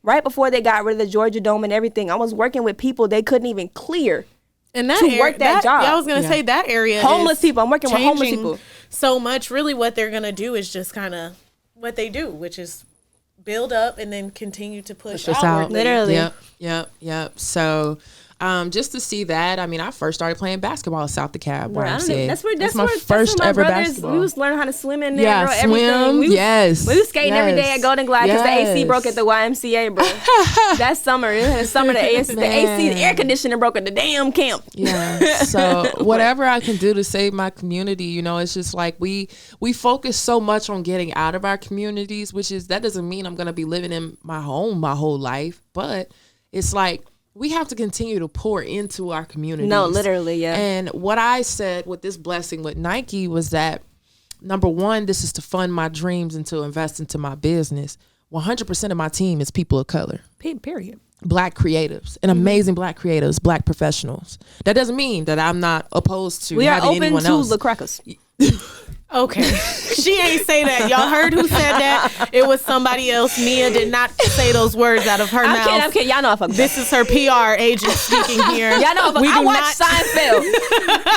right before they got rid of the Georgia Dome and everything. I was working with people they couldn't even clear. And that work that job. Yeah, I was going to say that area. Homeless people. I'm working with homeless people. So much. Really what they're going to do is just kind of what they do, which is build up and then continue to push out. Literally. Yep. So just to see that, I mean, I first started playing basketball at South DeKalb YMCA. That's my first ever basketball. We was learning how to swim in there. Yeah, bro, swim. We was skating every day at Golden Glide because the AC broke at the YMCA, bro. That summer, the AC, the air conditioner broke at the damn camp. Yeah. So whatever I can do to save my community, you know, it's just like we focus so much on getting out of our communities, that doesn't mean I'm gonna be living in my home my whole life, but it's like we have to continue to pour into our communities. No, literally, yeah. And what I said with this blessing with Nike was that, number one, this is to fund my dreams and to invest into my business. 100% of my team is people of color. Period. Black creatives and amazing Black creatives, Black professionals. That doesn't mean that I'm not opposed to having anyone else. We are open to the crackers. Okay. She ain't say that. Y'all heard who said that? It was somebody else. Nia did not say those words out of her mouth. I'm kidding. Y'all know I fuck with This is her PR agent speaking here. Y'all know I watched Seinfeld.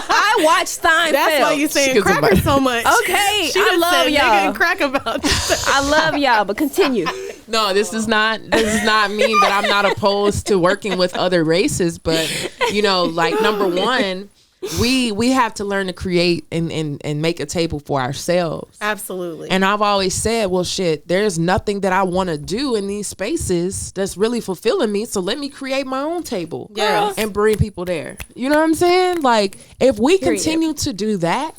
I watched Seinfeld. That's why you saying cracker so much. Okay. I love y'all. And crack about I love y'all, but continue. No, this does not mean that I'm not opposed to working with other races, but you know, like number one, we have to learn to create and make a table for ourselves. Absolutely. And I've always said, well, shit, there's nothing that I want to do in these spaces that's really fulfilling me. So let me create my own table and bring people there. You know what I'm saying? Like, if we continue to do that,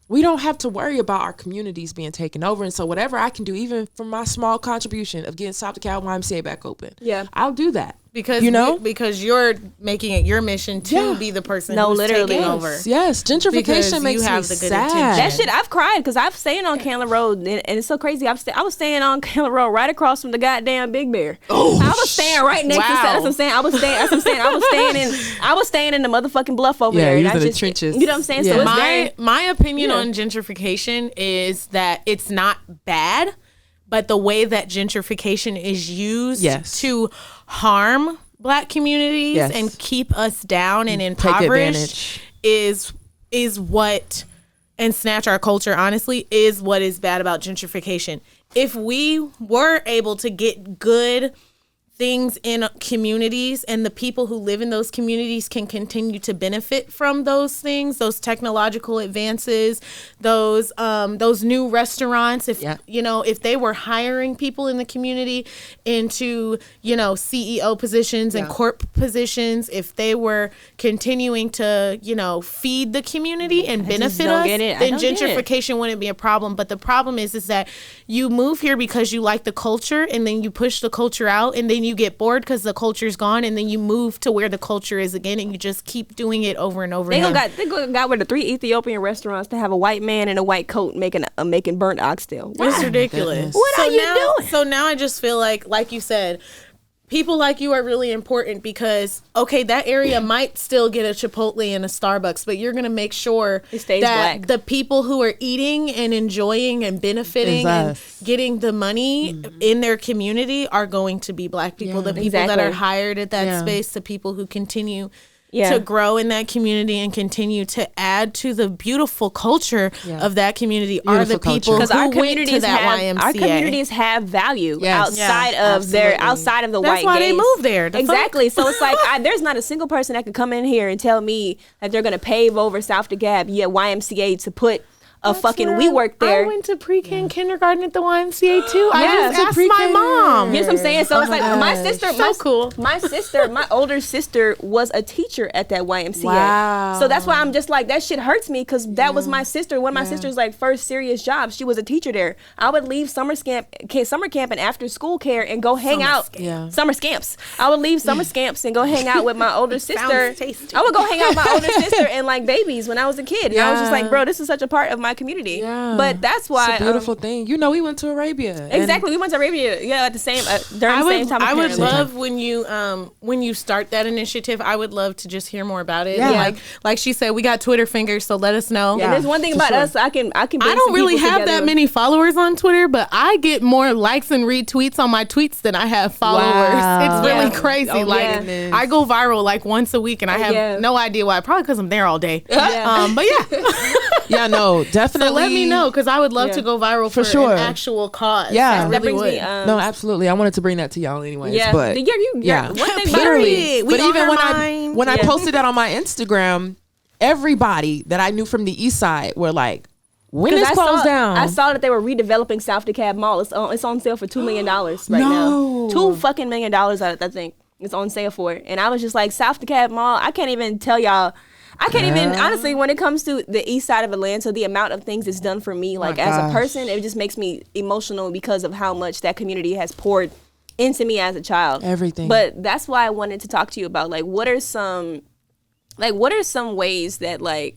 we don't have to worry about our communities being taken over. And so whatever I can do, even from my small contribution of getting South DeKalb YMCA back open, I'll do that. Because because you're making it your mission to be the person who's taking over. Yes, gentrification makes me sad. That shit, I've cried because I've stayed on Candler Road, and it's so crazy. I was staying on Candler Road right across from the goddamn Big Bear. Oh, I was staying right next to. That's what I'm saying. I was staying in the motherfucking bluff over there. Yeah, in the trenches. You know what I'm saying? Yeah. So my opinion on gentrification is that it's not bad. But the way that gentrification is used to harm Black communities and keep us down and impoverished is is what, and snatch our culture, honestly, is what is bad about gentrification. If we were able to get good things in communities and the people who live in those communities can continue to benefit from those things, those technological advances, those new restaurants, if if they were hiring people in the community into CEO positions and corp positions, if they were continuing to feed the community and benefit us, then gentrification wouldn't be a problem. But the problem is that you move here because you like the culture, and then you push the culture out, and then you get bored because the culture's gone, and then you move to where the culture is again, and you just keep doing it over and over again. They got rid of 3 Ethiopian restaurants to have a white man in a white coat making burnt oxtail. It's ridiculous. What are you doing? So now I just feel like you said, people like you are really important because, okay, that area might still get a Chipotle and a Starbucks, but you're going to make sure that black. The people who are eating and enjoying and benefiting and getting the money in their community are going to be black people. The people that are hired at that space, the people who continue to grow in that community and continue to add to the beautiful culture of that community are the people who went to that YMCA. Our communities have value outside of the white gaze. That's why they moved there. Exactly. So it's like there's not a single person that could come in here and tell me that they're going to pave over South DeKalb, YMCA to put we work there. I went to pre-K and kindergarten at the YMCA too. I just asked my mom. You know what I'm saying? So it's like my sister, cool. My older sister was a teacher at that YMCA. Wow. So that's why I'm just like, that shit hurts me because that was my sister. One of my sister's first serious jobs. She was a teacher there. I would leave summer camp and after school care and go hang out. Summer scamps. I would leave summer scamps and go hang out with my older sister. I would go hang out with my older sister and babies when I was a kid. And I was just like, bro, this is such a part of my community. But that's why it's a beautiful thing. We went to Arabia. Exactly. We went to Arabia at the same during the same time. I would love when you start that initiative, I would love to just hear more about it. Like she said, we got Twitter fingers, so let us know. Yeah, there's one thing about us, I don't really have that many followers on Twitter, but I get more likes and retweets on my tweets than I have followers. Wow. It's really crazy. I go viral once a week, and I have no idea why. Probably because I'm there all day. But no, definitely. So let me know because I would love to go viral for sure. An actual cause. Yeah, that brings me. No, absolutely. I wanted to bring that to y'all anyways. Yeah, but one thing literally. But even when I posted that on my Instagram, everybody that I knew from the East Side were like, "When is closed down?" I saw that they were redeveloping South DeKalb Mall. It's on sale for $2 million right now. $2 million, I think. It's on sale for it, and I was just like, South DeKalb Mall. I can't even tell y'all. I can't even, honestly, when it comes to the east side of Atlanta, the amount of things it's done for me, as a person, it just makes me emotional because of how much that community has poured into me as a child. Everything. But that's why I wanted to talk to you about, what are some ways that,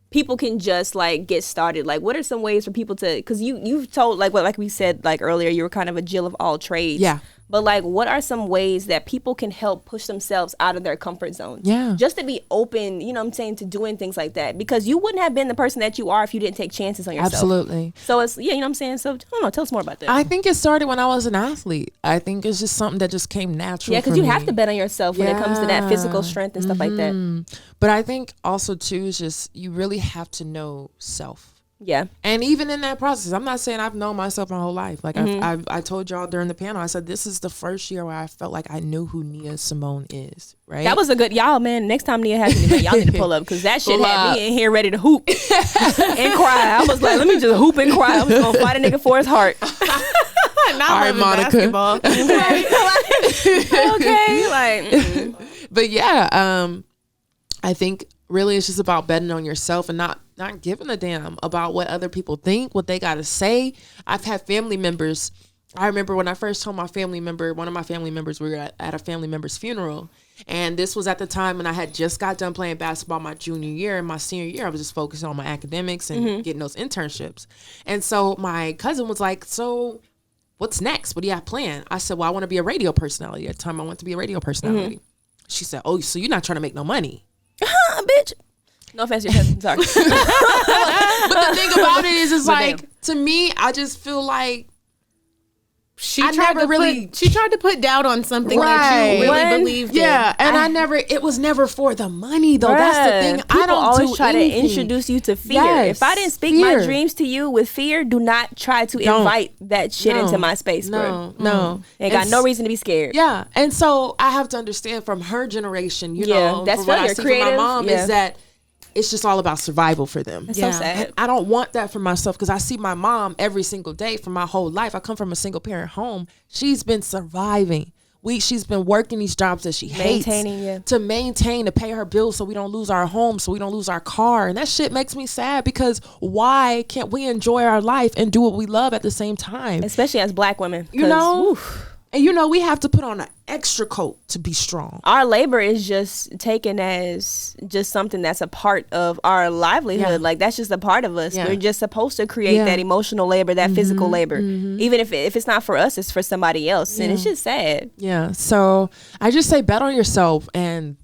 people can just, get started? What are some ways for people to, because you've told, like we said, earlier, you were kind of a Jill of all trades. Yeah. But what are some ways that people can help push themselves out of their comfort zone? Yeah. Just to be open, to doing things like that. Because you wouldn't have been the person that you are if you didn't take chances on yourself. Absolutely. So it's, So I don't know, tell us more about that. I think it started when I was an athlete. I think it's just something that just came natural. Yeah, because you have to bet on yourself when it comes to that physical strength and stuff like that. But I think also too is just you really have to know self. Yeah. And even in that process, I'm not saying I've known myself my whole life. I told y'all during the panel, I said, this is the first year where I felt like I knew who Nia Symone is, right? That was a good, y'all, man, next time Nia has me, y'all need to pull up because that shit had me in here ready to hoop and cry. I was like, let me just hoop and cry. I was going to fight a nigga for his heart. Not all right, Monica. Basketball. Okay. But yeah, I think really it's just about betting on yourself and not giving a damn about what other people think, what they got to say. I've had family members. I remember when I first told one of my family members, we were at a family member's funeral. And this was at the time when I had just got done playing basketball my junior year. And my senior year, I was just focused on my academics and getting those internships. And so my cousin was like, so what's next? What do you have planned? I said, well, I want to be a radio personality. At the time, I wanted to be a radio personality. She said, oh, so you're not trying to make no money? Bitch. No offense to your cousin. Sorry. But the thing about it is to me, I just feel like she tried to put doubt on something that you really believed in. Yeah, and it was never for the money though. That's the thing. I don't do try to anything. introduce you to fear. Yes, If I didn't speak fear. my dreams to you with fear, do not try to invite that shit into my space, bro. No. Ain't got no reason to be scared. Yeah, and so I have to understand from her generation, you Yeah, know, that's from what I failure. see from my Creative, mom yeah. is that it's just all about survival for them. That's so sad. And I don't want that for myself because I see my mom every single day for my whole life. I come from a single parent home. She's been surviving. She's been working these jobs that she hates to maintain, to pay her bills so we don't lose our home, so we don't lose our car. And that shit makes me sad because why can't we enjoy our life and do what we love at the same time? Especially as Black women. You know? And you know, we have to put on an extra coat to be strong. Our labor is just taken as just something that's a part of our livelihood. Yeah. Like that's just a part of us. Yeah. We're just supposed to create that emotional labor, that physical labor. Even if it's not for us, it's for somebody else. And it's just sad. Yeah. So I just say bet on yourself and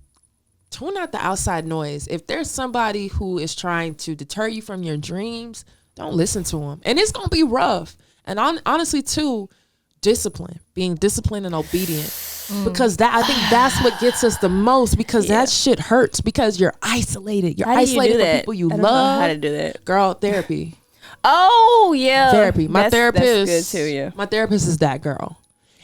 tune out the outside noise. If there's somebody who is trying to deter you from your dreams, don't listen to them. And it's going to be rough. And honestly, too, being disciplined and obedient, because I think that's what gets us the most, because that shit hurts because you're isolated. You're isolated from people you love. Know how to do that, girl? Therapy. Oh yeah, Therapy. My therapist. That's good too. Yeah, my therapist is that girl.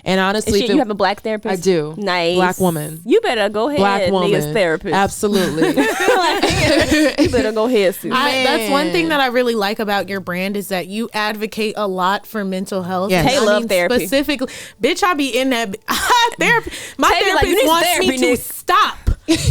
And honestly, you have a Black therapist? I do. Nice. Black woman. You better go ahead. Black woman. Nia's therapist. Absolutely. You better go ahead, Sue. That's one thing that I really like about your brand is that you advocate a lot for mental health. Yes. Tay love therapy. Specifically, bitch, I be in that therapy. My Tay be like, therapist "You need wants therapy, me to Nick." stop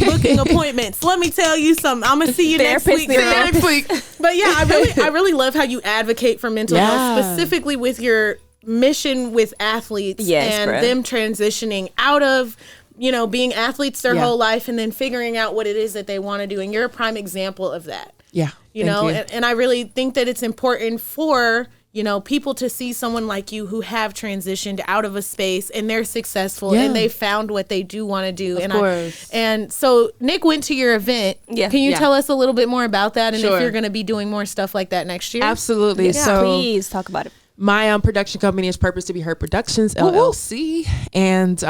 booking appointments. Let me tell you something. I'm gonna see you next week. Therapist. But yeah, I really love how you advocate for mental health, specifically with your mission with athletes and them transitioning out of, you know, being athletes their whole life and then figuring out what it is that they want to do. And you're a prime example of that. Yeah. You know, and I really think that it's important for, you know, people to see someone like you who have transitioned out of a space and they're successful and they found what they do want to do. Of course. And so Nik went to your event. Yeah. Can you tell us a little bit more about that and Sure. if you're going to be doing more stuff like that next year? Absolutely. Yeah, So please talk about it. my production company is Purpose to Be Heard Productions, LLC. And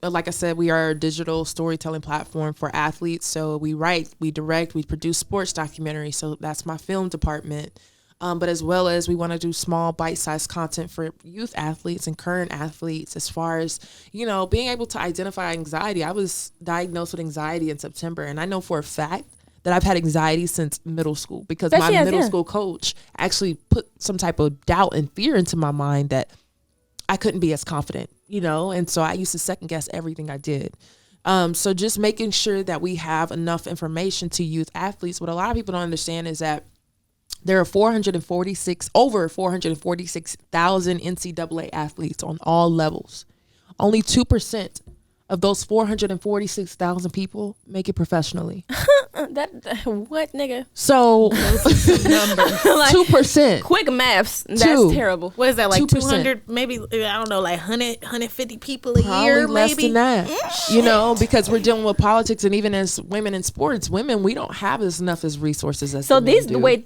like I said, we are a digital storytelling platform for athletes. So we write, we direct, we produce sports documentaries. So that's my film department. But as well as we want to do small bite-sized content for youth athletes and current athletes, as far as, you know, being able to identify anxiety. I was diagnosed with anxiety in September, and I know for a fact that I've had anxiety since middle school because my middle school coach actually put some type of doubt and fear into my mind that I couldn't be as confident, you know? And so I used to second guess everything I did. So just making sure that we have enough information to youth athletes. What a lot of people don't understand is that there are over 446,000 NCAA athletes on all levels. Only 2% of those 446,000 people make it professionally. What, nigga? So 2%. Quick maths. That's terrible. What is that, like 2%. 200, maybe, I don't know, like 150 people a Probably year, less maybe? than that. You know, because we're dealing with politics, and even as women in sports, we don't have enough as resources as So the men do. were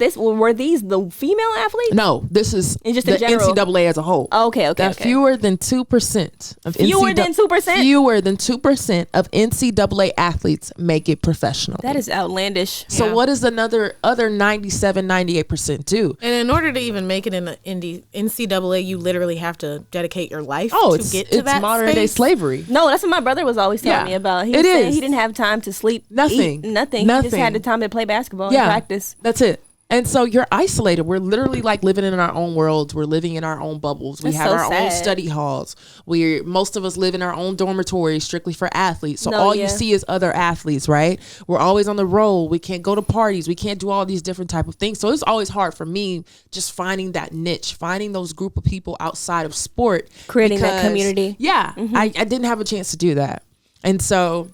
these the female athletes? No, this is just the in general? NCAA as a whole. Okay. Fewer than 2% of Fewer than 2%? Fewer than 2% of NCAA athletes make it professionally. That is outlandish. So what does other 98% do? And in order to even make it in the NCAA, you literally have to dedicate your life to get to that it's modern day space. slavery. No, that's what my brother was always telling me about. He was saying he didn't have time to sleep, Nothing. eat, nothing. He just had the time to play basketball and practice. That's it. And so you're isolated. We're literally like living in our own worlds. We're living in our own bubbles. We That's have so our sad. own study halls. Most of us live in our own dormitories strictly for athletes. So you see is other athletes, right? We're always on the road. We can't go to parties. We can't do all these different type of things. So it's always hard for me just finding that niche, finding those group of people outside of sport. Creating that community. Yeah. I didn't have a chance to do that. And so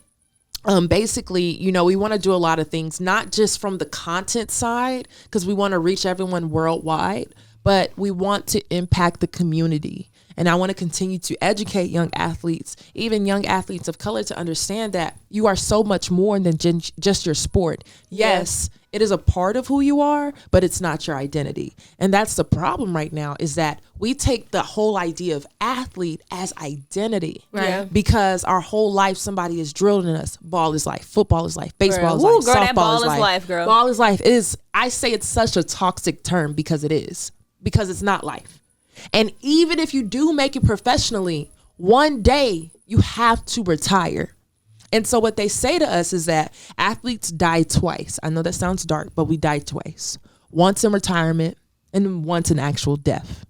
basically, you know, we want to do a lot of things, not just from the content side, because we want to reach everyone worldwide, but we want to impact the community. And I want to continue to educate young athletes, even young athletes of color, to understand that you are so much more than just your sport. Yes, it is a part of who you are, but it's not your identity. And that's the problem right now, is that we take the whole idea of athlete as identity. Right. Yeah. Because our whole life, somebody is drilled in us. Ball is life. Football is life. Baseball is life. Girl, Softball that ball is life. Girl. Ball is life. It is. I say it's such a toxic term because it is. Because it's not life. And even if you do make it professionally, one day you have to retire. And so what they say to us is that athletes die twice. I know that sounds dark, but we die twice. Once in retirement and once in actual death.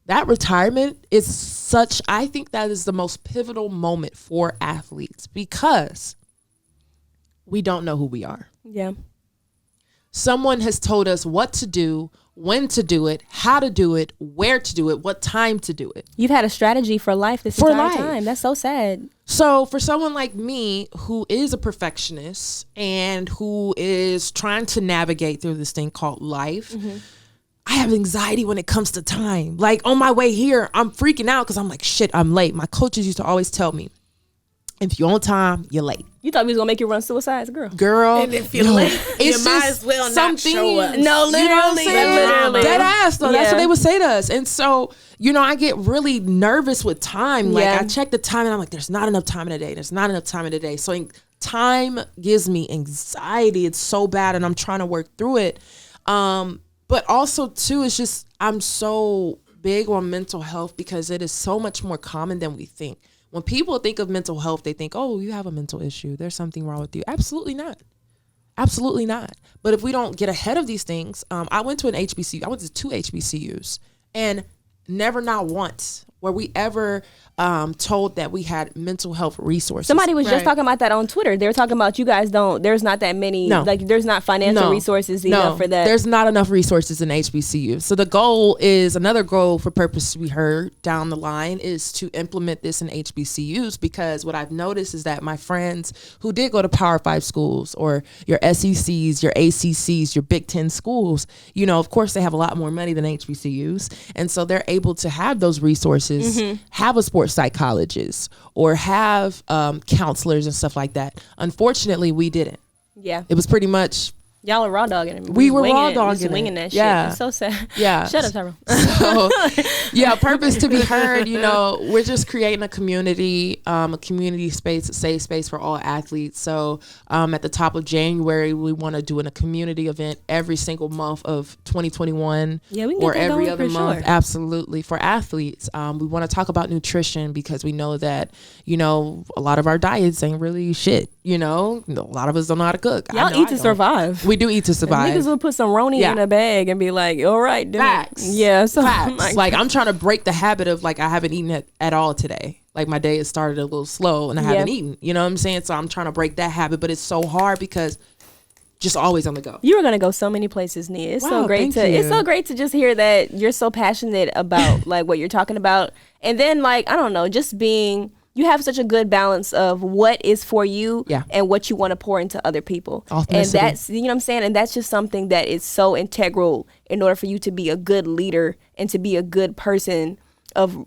That retirement is such, I think that is the most pivotal moment for athletes because we don't know who we are. Yeah. Someone has told us what to do, when to do it, how to do it, where to do it, what time to do it. You've had a strategy for life this entire time. That's so sad. So for someone like me who is a perfectionist and who is trying to navigate through this thing called life, I have anxiety when it comes to time. Like on my way here, I'm freaking out because I'm like, shit, I'm late. My coaches used to always tell me, if you're on time, you're late. You thought we was gonna make you run suicides, girl. And if you're late, you might as well not show up. No, literally, you know what I'm saying? literally. Dead ass though. That's what they would say to us. And so, I get really nervous with time. Like I check the time and I'm like, there's not enough time in the day. There's not enough time in the day. So time gives me anxiety. It's so bad and I'm trying to work through it. But also too, it's just, I'm so big on mental health because it is so much more common than we think. When people think of mental health, they think, oh, you have a mental issue. There's something wrong with you. Absolutely not. Absolutely not. But if we don't get ahead of these things, I went to an HBCU. I went to 2 HBCUs and never, not once were we ever told that we had mental health resources. Somebody was just talking about that on Twitter. They were talking about you guys there's not that many, there's not financial resources enough for that. There's not enough resources in HBCU. So the goal is, another goal for Purpose to be heard down the line is to implement this in HBCUs, because what I've noticed is that my friends who did go to Power 5 schools or your SECs, your ACCs, your Big Ten schools, of course they have a lot more money than HBCUs. And so they're able to have those resources, have a sports psychologist or have counselors and stuff like that. Unfortunately, we didn't. Yeah. It was pretty much, y'all are raw dogging it. We were raw dogging it. Winging that shit. Yeah. It's so sad. Yeah. Shut up, Tyrell. So, Purpose to be heard. We're just creating a community space, a safe space for all athletes. So at the top of January, we want to do a community event every single month of 2021. Yeah, we can get or that every going other for month. sure. Absolutely, for athletes. We want to talk about nutrition because we know that a lot of our diets ain't really shit. A lot of us don't know how to cook. Y'all eat to survive. We do eat to survive. Niggas will put some Roni in a bag and be like, all right, then. Facts. Yeah. So Facts. Like I'm trying to break the habit of I haven't eaten it at all today. Like my day has started a little slow and I haven't eaten. You know what I'm saying? So I'm trying to break that habit, but it's so hard because just always on the go. You were gonna go so many places, Nia. It's so great it's so great to just hear that you're so passionate about what you're talking about. And then I don't know, just being, you have such a good balance of what is for you and what you want to pour into other people. And that's, what I'm saying? And that's just something that is so integral in order for you to be a good leader and to be a good person,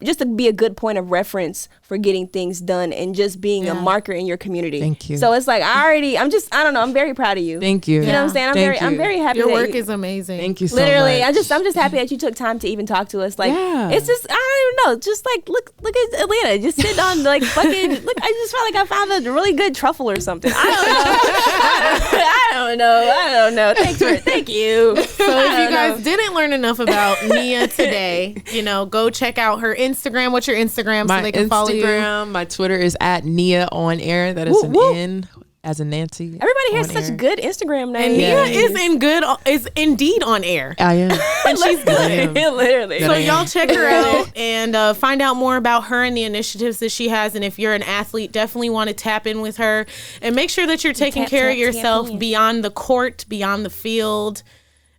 just to be a good point of reference for getting things done and just being a marker in your community. Thank you. So it's I'm very proud of you. Thank you. You know what I'm saying? I'm very happy. Your work is amazing. Thank you so literally, much. I'm just happy that you took time to even talk to us. It's just, I don't know, just look at Atlanta, just sitting on fucking, look, I just felt like I found a really good truffle or something. I don't know. Thank you. So if you guys didn't learn enough about Nia today, go check out her Instagram. What's your Instagram so they can follow you? My Twitter is at Nia on air. That is N as in Nancy. Everybody has such good Instagram names. And Nia is indeed on air. I am. And she's good. Literally. So y'all check her out and find out more about her and the initiatives that she has. And if you're an athlete, definitely want to tap in with her and make sure that you're taking care of yourself beyond the court, beyond the field.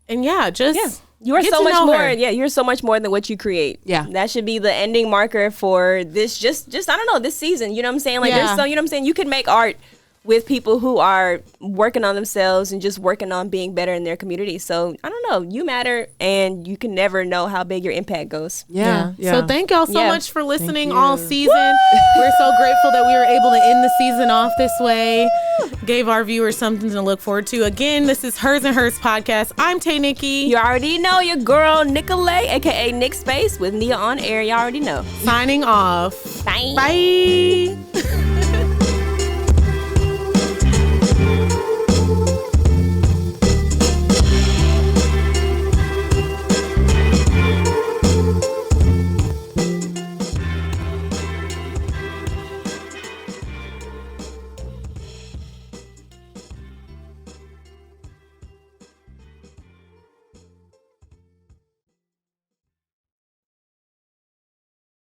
And you are so much more. Yeah, you're so much more than what you create. Yeah, that should be the ending marker for this. Just I don't know, this season. You know what I'm saying? There's so, you know what I'm saying. You could make art with people who are working on themselves and just working on being better in their community. So I don't know, you matter, and you can never know how big your impact goes. Yeah. So thank y'all so Yeah. much for listening all season. We're so grateful that we were able to end the season off this way. Gave our viewers something to look forward to. Again, this is Hers and Hers podcast. I'm Tay Nikki. You already know your girl Nicolay, aka Nick Space, with Nia on air. You already know. Signing off. Bye. Bye.